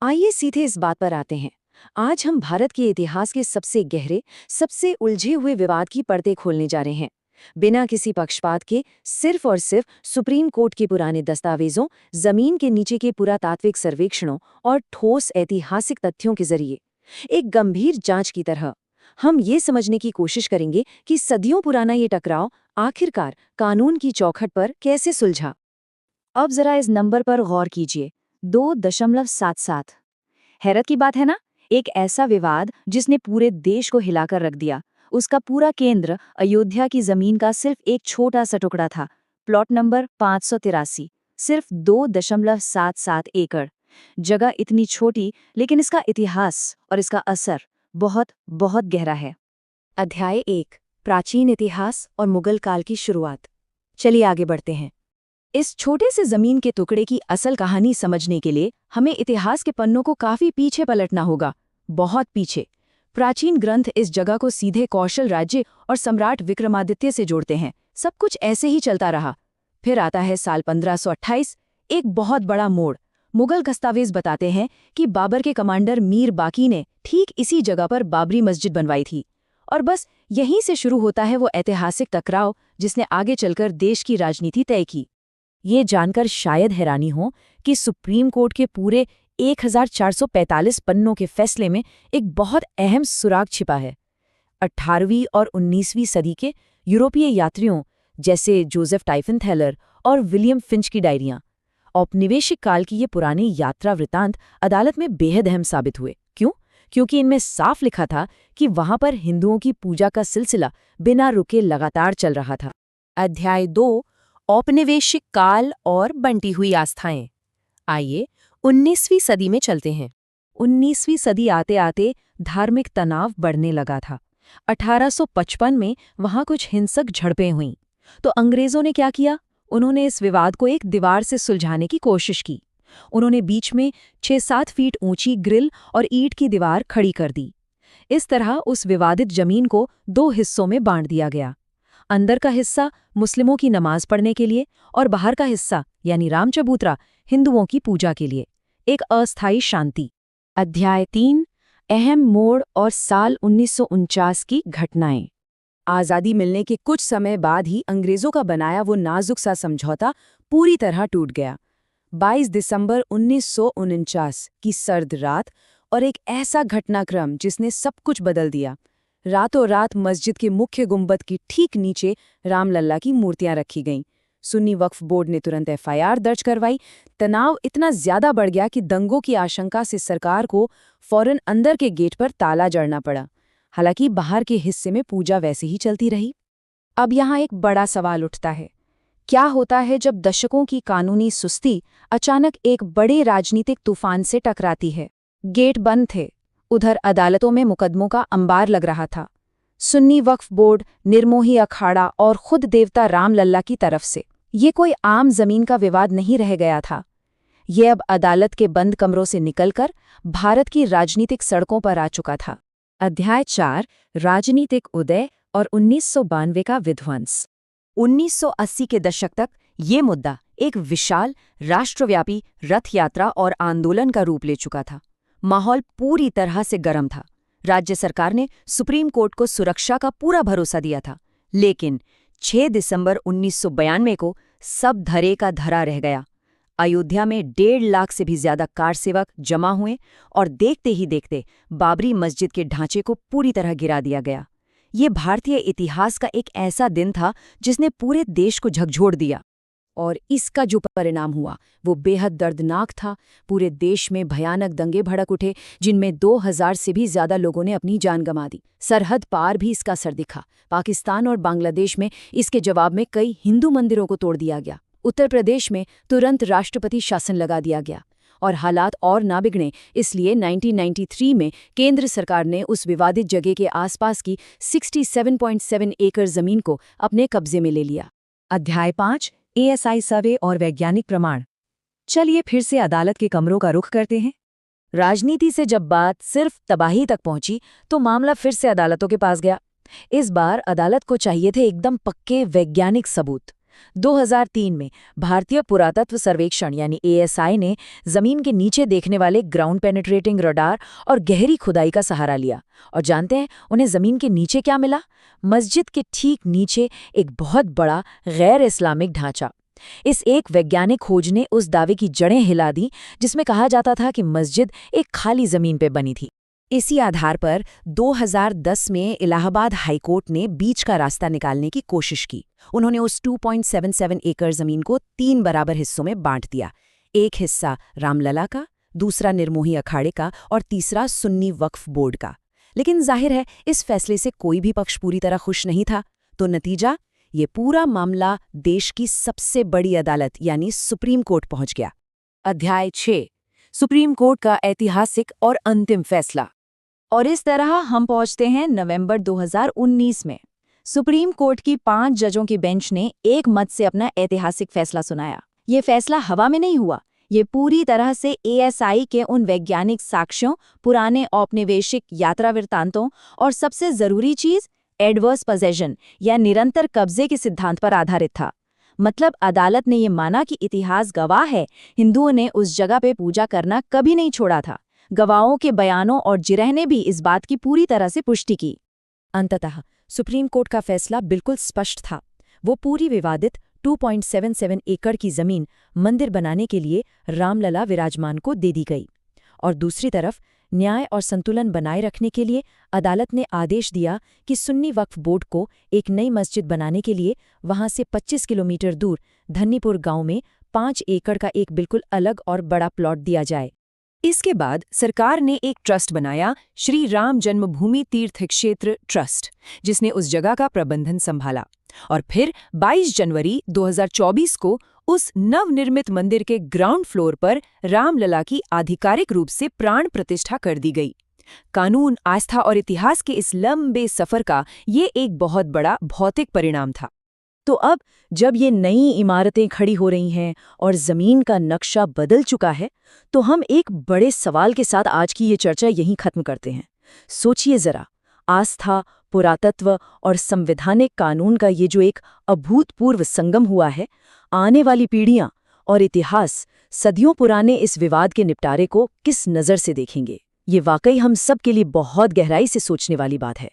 आइए सीधे इस बात पर आते हैं। आज हम भारत के इतिहास के सबसे गहरे, सबसे उलझे हुए विवाद की पर्दे खोलने जा रहे हैं। बिना किसी पक्षपात के सिर्फ और सिर्फ सुप्रीम कोर्ट के पुराने दस्तावेजों, जमीन के नीचे के पुरातात्विक सर्वेक्षणों और ठोस ऐतिहासिक तथ्यों के जरिए एक गंभीर जांच की तरह हम ये समझने की कोशिश करेंगे कि सदियों पुराना ये टकराव आखिरकार कानून की चौखट पर कैसे सुलझा। अब जरा इस नंबर पर गौर कीजिए, 2.77। हैरत की बात है ना, एक ऐसा विवाद जिसने पूरे देश को हिलाकर रख दिया। उसका पूरा केंद्र अयोध्या की जमीन का सिर्फ एक छोटा सा टुकड़ा था, प्लॉट नंबर 583, सिर्फ 2.77 एकड़। जगह इतनी छोटी, लेकिन इसका इतिहास और इसका असर बहुत बहुत गहरा है। अध्याय 1, प्राचीन इतिहास और मुगल काल की शुरुआत। चलिए आगे बढ़ते हैं। इस छोटे से जमीन के टुकड़े की असल कहानी समझने के लिए हमें इतिहास के पन्नों को काफी पीछे पलटना होगा, बहुत पीछे। प्राचीन ग्रंथ इस जगह को सीधे कौशल राज्य और सम्राट विक्रमादित्य से जोड़ते हैं। सब कुछ ऐसे ही चलता रहा। फिर आता है साल 1528, एक बहुत बड़ा मोड़। मुगल दस्तावेज बताते हैं कि बाबर के कमांडर मीर बाकी ने ठीक इसी जगह पर बाबरी मस्जिद बनवाई थी। और बस यहीं से शुरू होता है वो ऐतिहासिक टकराव जिसने आगे चलकर देश की राजनीति तय की। ये जानकर शायद हैरानी हो कि सुप्रीम कोर्ट के पूरे 1445 पन्नों के फैसले में एक बहुत अहम सुराग छिपा है। 18वीं और 19वीं सदी के यूरोपीय यात्रियों जैसे जोसेफ टाइफन थैलर और विलियम फिंच की डायरियां, औपनिवेशिक काल की ये पुरानी यात्रा वृतांत अदालत में बेहद अहम साबित हुए। क्यों? क्योंकि इनमें साफ लिखा था कि वहां पर हिंदुओं की पूजा का सिलसिला बिना रुके लगातार चल रहा था। अध्याय 2, औपनिवेशिक काल और बंटी हुई आस्थाएं। आइए 19वीं सदी में चलते हैं। 19वीं सदी आते आते धार्मिक तनाव बढ़ने लगा था। 1855 में वहां कुछ हिंसक झड़पें हुईं। तो अंग्रेजों ने क्या किया? उन्होंने इस विवाद को एक दीवार से सुलझाने की कोशिश की। उन्होंने बीच में 6-7 फीट ऊंची ग्रिल और ईंट की दीवार खड़ी कर दी। इस तरह उस विवादित जमीन को 2 हिस्सों में बांट दिया गया। अंदर का हिस्सा मुस्लिमों की नमाज पढ़ने के लिए और बाहर का हिस्सा यानी राम चबूतरा हिंदुओं की पूजा के लिए। एक अस्थायी शांति। अध्याय 3, अहम मोड़ और साल 1949 की घटनाएं। आज़ादी मिलने के कुछ समय बाद ही अंग्रेजों का बनाया वो नाजुक सा समझौता पूरी तरह टूट गया। 22 दिसंबर 1949 की सर्द रात और एक ऐसा घटनाक्रम जिसने सब कुछ बदल दिया। रातों रात मस्जिद के मुख्य गुंबद की ठीक नीचे रामलल्ला की मूर्तियां रखी गईं। सुन्नी वक्फ बोर्ड ने तुरंत एफआईआर दर्ज करवाई। तनाव इतना ज्यादा बढ़ गया कि दंगों की आशंका से सरकार को फौरन अंदर के गेट पर ताला जड़ना पड़ा। हालांकि बाहर के हिस्से में पूजा वैसे ही चलती रही। अब यहाँ एक बड़ा सवाल उठता है, क्या होता है जब दशकों की कानूनी सुस्ती अचानक एक बड़े राजनीतिक तूफान से टकराती है? गेट बंद थे, उधर अदालतों में मुकदमों का अंबार लग रहा था। सुन्नी वक्फ बोर्ड, निर्मोही अखाड़ा और खुद देवता रामलल्ला की तरफ से। ये कोई आम जमीन का विवाद नहीं रह गया था। ये अब अदालत के बंद कमरों से निकलकर भारत की राजनीतिक सड़कों पर आ चुका था। अध्याय 4, राजनीतिक उदय और 1992 का विध्वंस। 1980 के दशक तक ये मुद्दा एक विशाल राष्ट्रव्यापी रथ यात्रा और आंदोलन का रूप ले चुका था। माहौल पूरी तरह से गर्म था। राज्य सरकार ने सुप्रीम कोर्ट को सुरक्षा का पूरा भरोसा दिया था। लेकिन 6 दिसंबर 1992 को सब धरे का धरा रह गया। अयोध्या में 1.5 लाख से भी ज्यादा कारसेवक जमा हुए और देखते ही देखते बाबरी मस्जिद के ढांचे को पूरी तरह गिरा दिया गया। ये भारतीय इतिहास का एक ऐसा दिन था जिसने पूरे देश को झकझोर दिया। और इसका जो परिणाम हुआ वो बेहद दर्दनाक था। पूरे देश में भयानक दंगे भड़क उठे, जिनमें 2000 से भी ज्यादा लोगों ने अपनी जान गंवा दी। सरहद पार भी इसका असर दिखा। पाकिस्तान और बांग्लादेश में इसके जवाब में कई हिंदू मंदिरों को तोड़ दिया गया। उत्तर प्रदेश में तुरंत राष्ट्रपति शासन लगा दिया गया। और हालात और ना बिगड़े इसलिए 1993 में केंद्र सरकार ने उस विवादित जगह के आसपास की 67.7 एकड़ जमीन को अपने कब्जे में ले लिया। अध्याय 5, एएसआई सर्वे और वैज्ञानिक प्रमाण। चलिए फिर से अदालत के कमरों का रुख करते हैं। राजनीति से जब बात सिर्फ तबाही तक पहुंची तो मामला फिर से अदालतों के पास गया। इस बार अदालत को चाहिए थे एकदम पक्के वैज्ञानिक सबूत। 2003 में भारतीय पुरातत्व सर्वेक्षण यानी ASI ने जमीन के नीचे देखने वाले ग्राउंड पेनिट्रेटिंग रडार और गहरी खुदाई का सहारा लिया। और जानते हैं उन्हें जमीन के नीचे क्या मिला? मस्जिद के ठीक नीचे एक बहुत बड़ा गैर इस्लामिक ढांचा। इस एक वैज्ञानिक खोज ने उस दावे की जड़ें हिला दी जिसमें कहा जाता था कि मस्जिद एक खाली जमीन पर बनी थी। इसी आधार पर 2010 में इलाहाबाद हाईकोर्ट ने बीच का रास्ता निकालने की कोशिश की। उन्होंने उस 2.77 एकड़ जमीन को 3 बराबर हिस्सों में बांट दिया। एक हिस्सा रामलला का, दूसरा निर्मोही अखाड़े का और तीसरा सुन्नी वक्फ बोर्ड का। लेकिन जाहिर है इस फैसले से कोई भी पक्ष पूरी तरह खुश नहीं था। तो नतीजा, ये पूरा मामला देश की सबसे बड़ी अदालत यानी सुप्रीम कोर्ट पहुंच गया। अध्याय 6, सुप्रीम कोर्ट का ऐतिहासिक और अंतिम फैसला। और इस तरह हम पहुंचते हैं नवंबर 2019 में। सुप्रीम कोर्ट की 5 जजों की बेंच ने एक मत से अपना ऐतिहासिक फैसला सुनाया। ये फैसला हवा में नहीं हुआ, ये पूरी तरह से ASI के उन वैज्ञानिक साक्ष्यों, पुराने औपनिवेशिक यात्रा वृत्तांतों और सबसे जरूरी चीज एडवर्स पोजेशन या निरंतर कब्जे के सिद्धांत पर आधारित था। मतलब अदालत ने ये माना कि इतिहास गवाह है, हिंदुओं ने उस जगह पे पूजा करना कभी नहीं छोड़ा था। गवाहों के बयानों और जिरह ने भी इस बात की पूरी तरह से पुष्टि की। अंततः सुप्रीम कोर्ट का फैसला बिल्कुल स्पष्ट था। वो पूरी विवादित 2.77 एकड़ की जमीन मंदिर बनाने के लिए रामलला विराजमान को दे दी गई। और दूसरी तरफ न्याय और संतुलन बनाए रखने के लिए अदालत ने आदेश दिया कि सुन्नी वक्फ बोर्ड को एक नई मस्जिद बनाने के लिए वहां से 25 किलोमीटर दूर धन्नीपुर गांव में 5 एकड़ का एक बिल्कुल अलग और बड़ा प्लॉट दिया जाए। इसके बाद सरकार ने एक ट्रस्ट बनाया, श्री राम जन्मभूमि तीर्थ क्षेत्र ट्रस्ट, जिसने उस जगह का प्रबंधन संभाला। और फिर 22 जनवरी 2024 को उस नवनिर्मित मंदिर के ग्राउंड फ्लोर पर रामलला की आधिकारिक रूप से प्राण प्रतिष्ठा कर दी गई। कानून, आस्था और इतिहास के इस लंबे सफर का ये एक बहुत बड़ा भौतिक परिणाम था। तो अब जब ये नई इमारतें खड़ी हो रही हैं और जमीन का नक्शा बदल चुका है, तो हम एक बड़े सवाल के साथ आज की ये चर्चा यहीं खत्म करते हैं। सोचिए जरा, आस्था, पुरातत्व और संवैधानिक कानून का ये जो एक अभूतपूर्व संगम हुआ है, आने वाली पीढ़ियां और इतिहास सदियों पुराने इस विवाद के निपटारे को किस नज़र से देखेंगे? ये वाकई हम सब के लिए बहुत गहराई से सोचने वाली बात है।